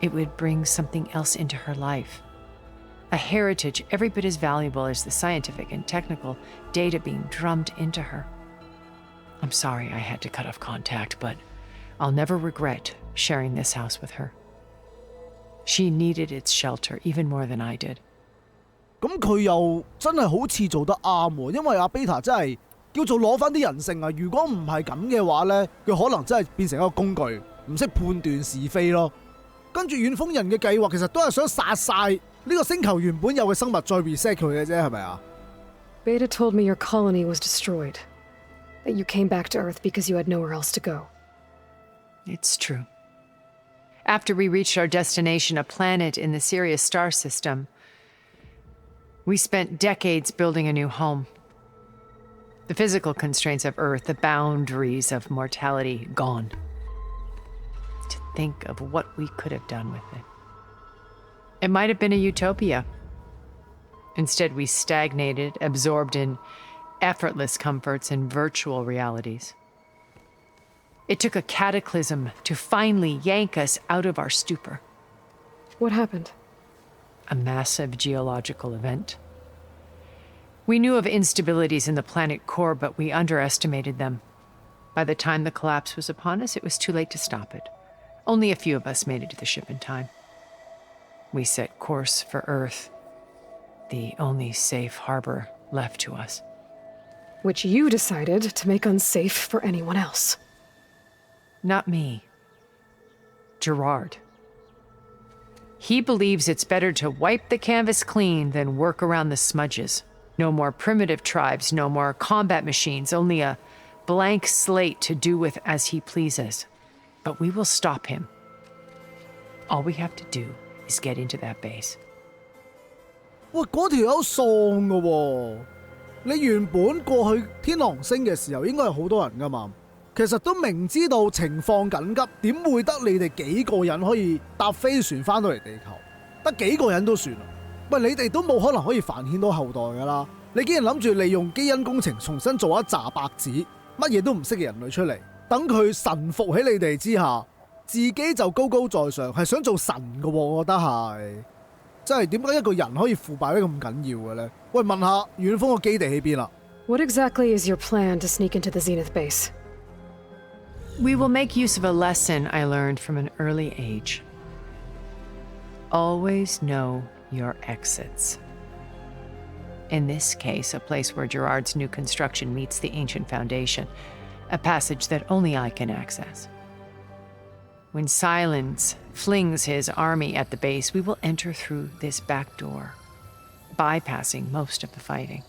it would bring something else into her life. A heritage every bit as valuable as the scientific and technical data being drummed into her. I'm sorry I had to cut off contact, but I'll never regret sharing this house with her. She needed its shelter even more than I did. 咁佢又真係好似做得啱喎，因為阿 Beta 真係叫做攞翻啲人性啊！如果唔係咁嘅話咧，佢可能真係變成一個工具，唔識判斷是非咯。跟住遠風人嘅計劃其實都係想殺晒呢個星球原本有嘅生物，再 reset 佢嘅啫，係咪啊？ Beta told me your colony was destroyed. That you came back to Earth because you had nowhere else to go. It's true. After we reached our destination, a planet in the Sirius star system, we spent decades building a new home. The physical constraints of Earth, the boundaries of mortality, gone. To think of what we could have done with it. It might have been a utopia. Instead, we stagnated, absorbed in effortless comforts and virtual realities. It took a cataclysm to finally yank us out of our stupor. What happened? A massive geological event. We knew of instabilities in the planet core, but we underestimated them. By the time the collapse was upon us, it was too late to stop it. Only a few of us made it to the ship in time. We set course for Earth, the only safe harbor left to us. Which you decided to make unsafe for anyone else. Not me. Gerard. He believes it's better to wipe the canvas clean than work around the smudges. No more primitive tribes, no more combat machines, only a blank slate to do with as he pleases. But we will stop him. All we have to do is get into that base. 喂，嗰條友喪㗎喎！你原本過去天狼星嘅時候應該係好多人㗎嘛，其實都明知道情況緊急，點會得你哋幾個人可以搭飛船翻到嚟地球？得幾個人都算啦。喂，你哋都冇可能可以繁衍到後代㗎啦！你竟然諗住利用基因工程重新做一紮白紙，乜嘢都唔識嘅人類出嚟，等佢臣服喺你哋之下，自己就高高在上，係想做神㗎喎，我覺得係。真係點解一個人可以腐敗得咁緊要嘅咧？喂，問下遠方個基地喺邊啦 What exactly is your plan to sneak into the Zenith base? We will make use of a lesson I learned from an early age. Always know your exits. In this case, a place where Gerard's new construction meets the ancient foundation, a passage that only I can access. When Silence flings his army at the base, we will enter through this back door, bypassing most of the fighting.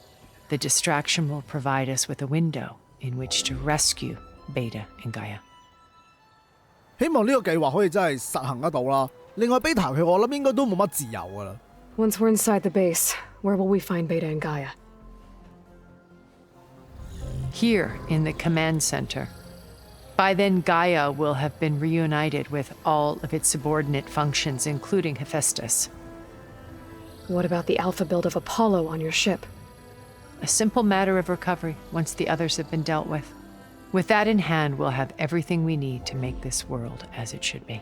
The distraction will provide us with a window in which to rescue Beta and Gaia. 希望呢個計劃可以真係實行得到啦。另外 Beta 佢我諗應該都冇乜自由㗎啦。Once we're inside the base, where will we find Beta and Gaia? Here in the command center. By then, Gaia will have been reunited with all of its subordinate functions, including Hephaestus. What about the alpha build of Apollo on your ship? A simple matter of recovery once the others have been dealt with. With that in hand, we'll have everything we need to make this world as it should be.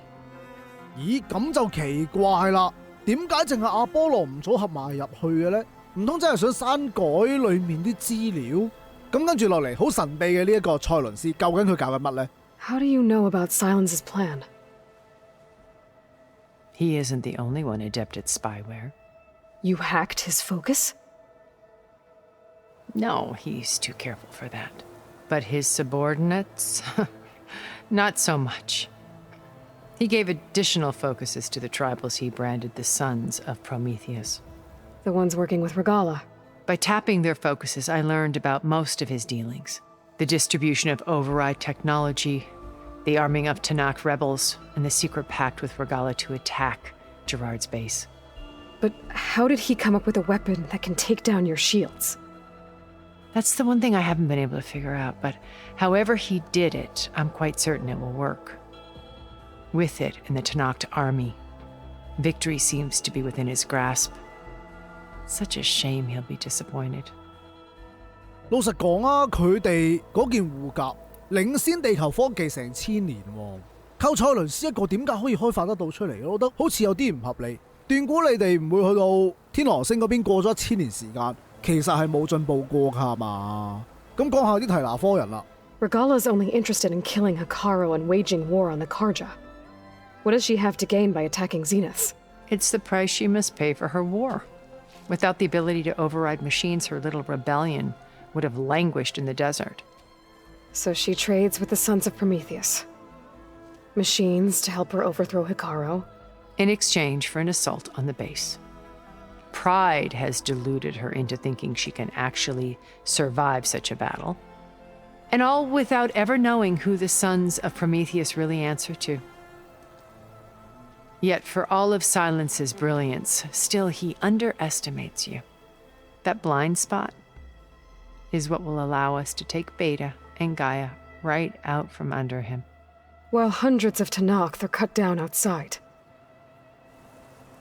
咦，咁就奇怪啦，點解淨係阿波羅唔組合埋入去嘅咧？唔通真係想刪改裡面啲資料？咁跟住落嚟，好神秘嘅呢一個塞倫斯，究竟佢搞緊乜咧 How do you know about Silence's plan? He isn't the only one adept at spyware. You hacked his focus? No, he's too careful for that. But his subordinates? Not so much. He gave additional focuses to the tribals he branded the Sons of Prometheus. The ones working with Regala. By tapping their focuses, I learned about most of his dealings. The distribution of override technology, the arming of Tanakh rebels, and the secret pact with Regala to attack Gerard's base. But how did he come up with a weapon that can take down your shields? That's the one thing I haven't been able to figure out, but however he did it, I'm quite certain it will work. With it and the Tanakh army, victory seems to be within his grasp. Such a shame he'll be disappointed. 老實講啊，佢哋嗰件護甲領先地球科技成千年喎，靠塞倫斯一個點解可以開發得到出嚟？我覺得好似有啲唔合理。斷估你哋唔會去到天狼星嗰邊過咗1000年時間，其實係冇進步過㗎係嘛？咁講下啲提拿科人啦。Regala's only interested in killing Hikaru and waging war on the Karja. What does she have to gain by attacking Zenith? It's the price she must pay for her war. Without the ability to override machines, her little rebellion would have languished in the desert. So she trades with the Sons of Prometheus. Machines to help her overthrow Hikaru. In exchange for an assault on the base. Pride has deluded her into thinking she can actually survive such a battle. And all without ever knowing who the Sons of Prometheus really answer to. Yet for all of Silence's brilliance, still he underestimates you. That blind spot is what will allow us to take Beta and Gaia right out from under him. While hundreds of Tanakh are cut down outside.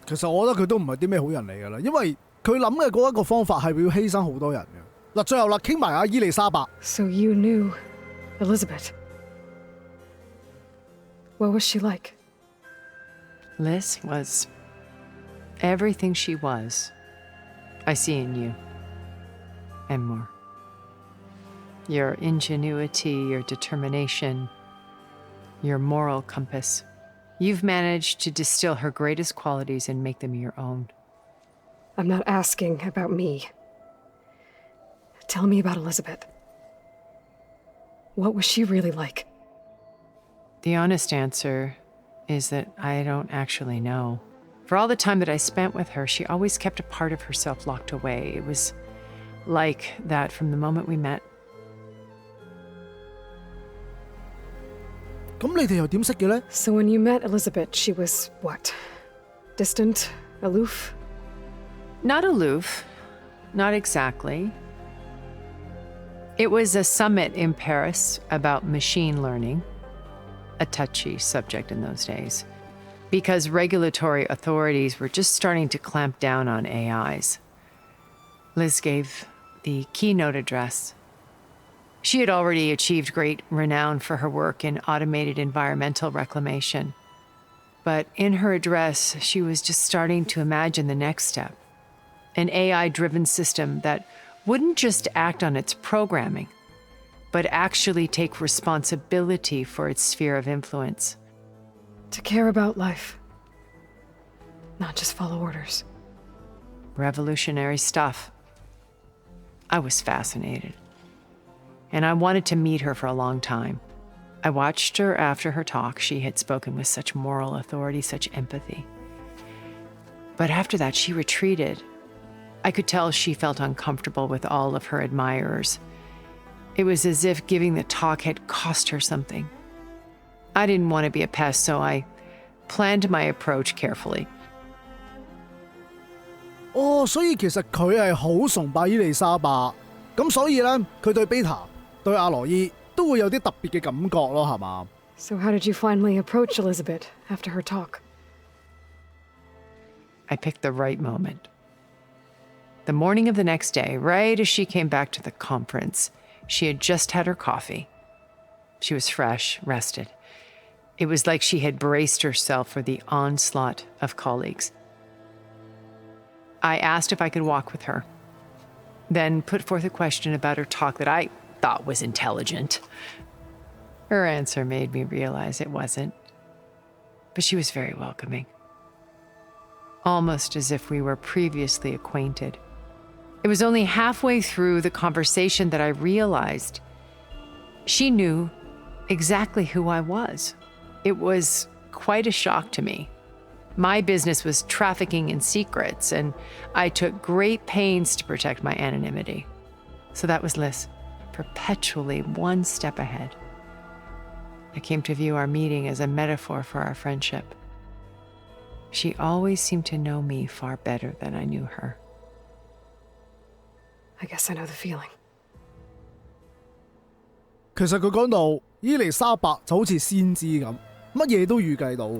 其實我覺得佢都唔係啲咩好人嚟㗎啦，因為佢諗嘅嗰一個方法係會犧牲好多人嘅。嗱，最後啦，傾埋阿伊麗莎白。So you knew Elizabeth. What was she like? Liz was everything she was. I see in you. And more. Your ingenuity, your determination, your moral compass. You've managed to distill her greatest qualities and make them your own. I'm not asking about me. Tell me about Elizabeth. What was she really like? The honest answer is that I don't actually know. For all the time that I spent with her, she always kept a part of herself locked away. It was like that from the moment we met. 咁你哋又點識嘅呢？ So when you met Elizabeth, she was what? Distant? Aloof? Not aloof. Not exactly. It was a summit in Paris about machine learning, a touchy subject in those days, because regulatory authorities were just starting to clamp down on AIs. Liz gave the keynote address. She had already achieved great renown for her work in automated environmental reclamation. But in her address, she was just starting to imagine the next step, an AI-driven system that wouldn't just act on its programming, but actually take responsibility for its sphere of influence. To care about life, not just follow orders. Revolutionary stuff. I was fascinated. And I wanted to meet her for a long time. I watched her after her talk. She had spoken with such moral authority, such empathy. But after that, she retreated. I could tell she felt uncomfortable with all of her admirers. It was as if giving the talk had cost her something. I didn't want to be a pest, so I planned my approach carefully. 哦，所以其實佢係好崇拜伊麗莎白，咁所以咧，佢對 Beta 對阿羅伊都會有啲特別嘅感覺咯，係嘛？ So how did you finally approach Elizabeth after her talk? I picked the right moment. The morning of the next day, right as she came back to the conference, she had just had her coffee. She was fresh, rested. It was like she had braced herself for the onslaught of colleagues. I asked if I could walk with her, then put forth a question about her talk that I thought was intelligent. Her answer made me realize it wasn't, but she was very welcoming, almost as if we were previously acquainted. It was only halfway through the conversation that I realized she knew exactly who I was. It was quite a shock to me. My business was trafficking in secrets, and I took great pains to protect my anonymity. So that was Liz, perpetually one step ahead. I came to view our meeting as a metaphor for our friendship. She always seemed to know me far better than I knew her. I guess I know the feeling. 其實佢講到伊麗莎白就好似先知咁，乜嘢都預計到，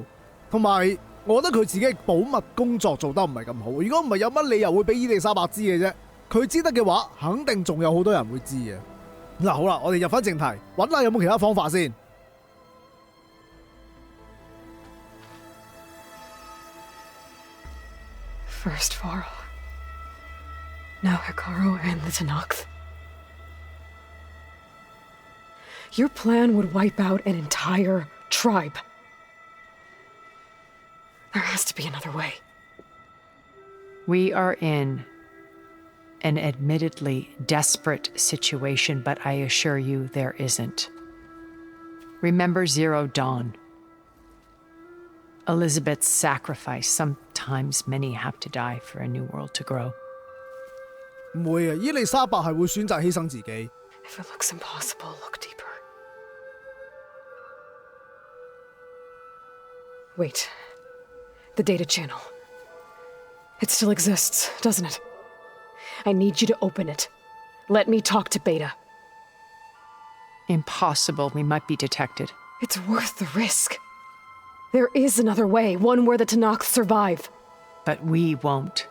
同埋我覺得佢自己保密工作做得唔係咁好。如果唔係，有乜理由會俾伊麗莎白知嘅啫？佢知得嘅話，肯定仲有好多人會知嘅。嗱，好啦，我哋入翻正題，揾下有冇其他方法先。First Varl, now Hikaru and the Tenakth. Your plan would wipe out an entire tribe. There has to be another way. We are in an admittedly desperate situation, but I assure you there isn't. Remember Zero Dawn. Elizabeth's sacrifice. Sometimes many have to die for a new world to grow. 唔會啊，伊麗莎白係會選擇犧牲自己。If it looks impossible, look deeper. Wait. The data channel. It still exists, doesn't it? I need you to open it. Let me talk to Beta. Impossible. We might be detected. It's worth the risk. There is another way, one where the Tenakth survive. But we won't.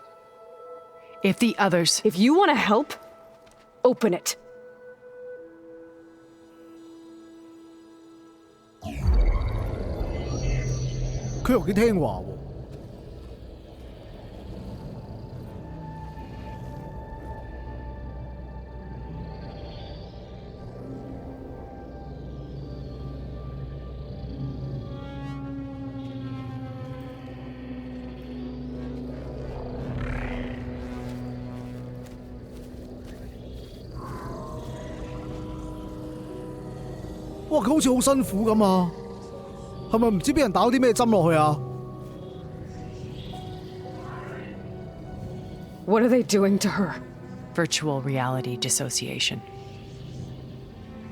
If the others... If you want to help, open it.佢又幾聽話喎。哇！佢好似好辛苦咁啊，係咪唔知俾人打咗啲咩針落去啊 ？What are they doing to her? Virtual reality dissociation.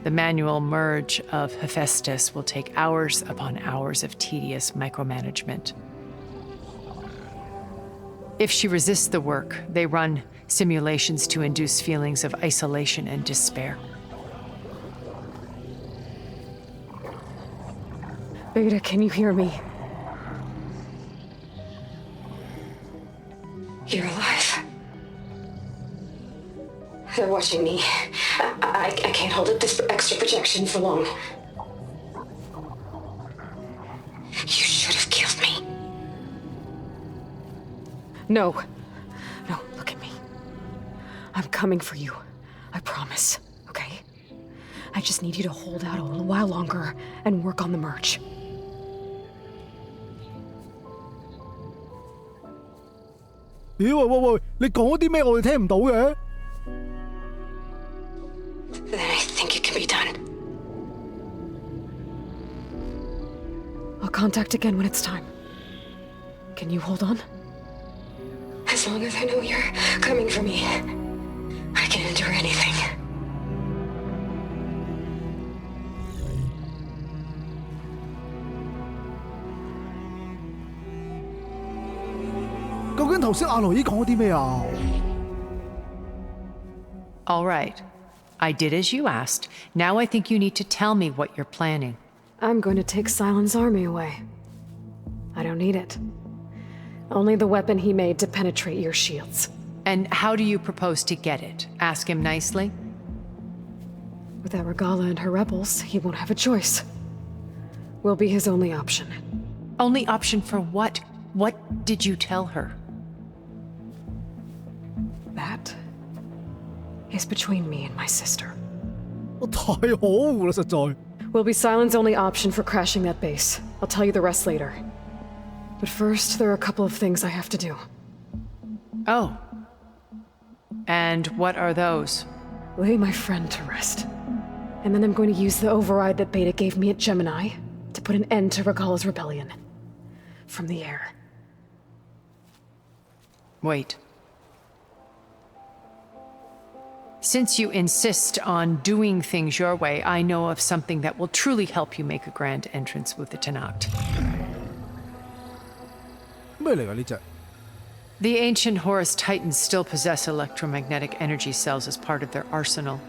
The manual merge of Hephaestus will take hours upon hours of tedious micromanagement. If she resists the work, they run simulations to induce feelings of isolation and despair. Beta, can you hear me? You're alive. They're watching me. I can't hold up this extra projection for long. You should have killed me. No. No, look at me. I'm coming for you. I promise, okay? I just need you to hold out a little while longer and work on the merge. 咦喂，你講啲咩我哋聽唔到嘅 Then I think it can be done. I'll contact again when it's time. Can you hold on? As long as I know you're coming for me, I can endure anything. All right. I did as you asked. Now I think you need to tell me what you're planning. I'm going to take Silent's army away. I don't need it. Only the weapon he made to penetrate your shields. And how do you propose to get it? Ask him nicely? Without Regala and her rebels, he won't have a choice. We'll be his only option. Only option for what? What did you tell her? That is between me and my sister. 太可惡啦，實在。Will be Silent's only option for crashing that base. I'll tell you the rest later. But first, there are a couple of things I have to do. Oh. And what are those? Lay my friend to rest. And then I'm going to use the override that Beta gave me at Gemini to put an end to Regala's rebellion. From the air. Wait. Since you insist on doing things your way, I know of something that will truly help you make a grand entrance with the Tenakt. 咩嚟㗎呢隻？ The ancient Horus Titans still possess electromagnetic energy cells as part of their arsenal.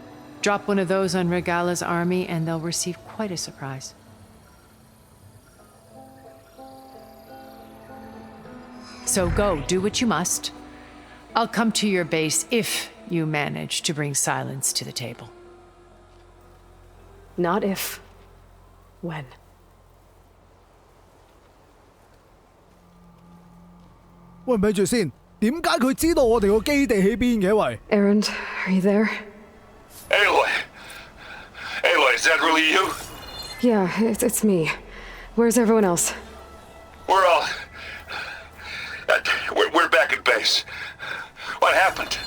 Drop one of those on Regala's army and they'll receive quite a surprise. So go, do what you must. I'll come to your base if you manage to bring silence to the table. Not if. When.喂，咪住先，點解佢知道我哋個基地喺邊嘅？喂 Erend, are you there? Aloy! Aloy, is that really you? Yeah, it's me. Where's everyone else? We're all... We're back at base. What happened?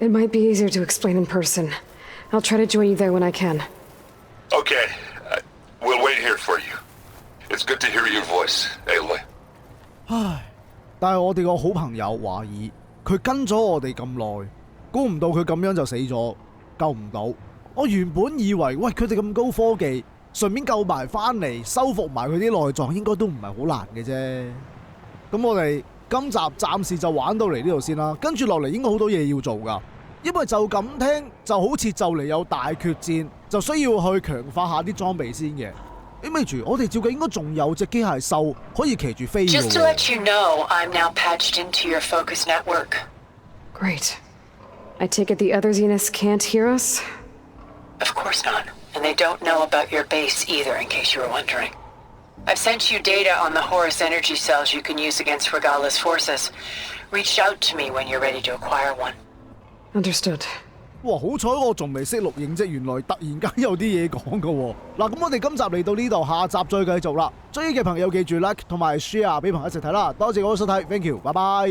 It might be easier to explain in person. I'll try to join you there when I can. Okay. We'll wait here for you. It's good to hear your voice, Aloy. 唉，但係我哋個好朋友華爾，佢跟咗我哋咁耐，估唔到佢咁樣就死咗，救唔到。我原本以為，喂，佢哋咁高科技，順便救埋翻嚟，修復埋佢啲內臟，應該都唔係好難嘅啫。咁我哋今集暫時就玩到嚟呢度先啦，跟住落嚟應該好多嘢要做㗎，因為就咁聽就好似就嚟有大決戰，就需要去強化下啲裝備先嘅。咪住，我哋照計應該仲有隻機械獸可以騎住飛嘅喎。 Just to let you know, I'm now patched into your focus network. Great. I take it the other Zeniths can't hear us? Of course not. And they don't know about your base either, in case you were wondering. I've sent you data on the Horus energy cells you can use against Regala's forces. Reach out to me when you're ready to acquire one. Understood. 哇！好彩我仲未識錄影啫，原來突然間有啲嘢講㗎喎。嗱，咁我哋今集嚟到呢度，下集再繼續啦。中意嘅朋友記住 like 同埋 share 俾朋友一齊睇啦。多謝各位收睇 ，thank you，拜拜。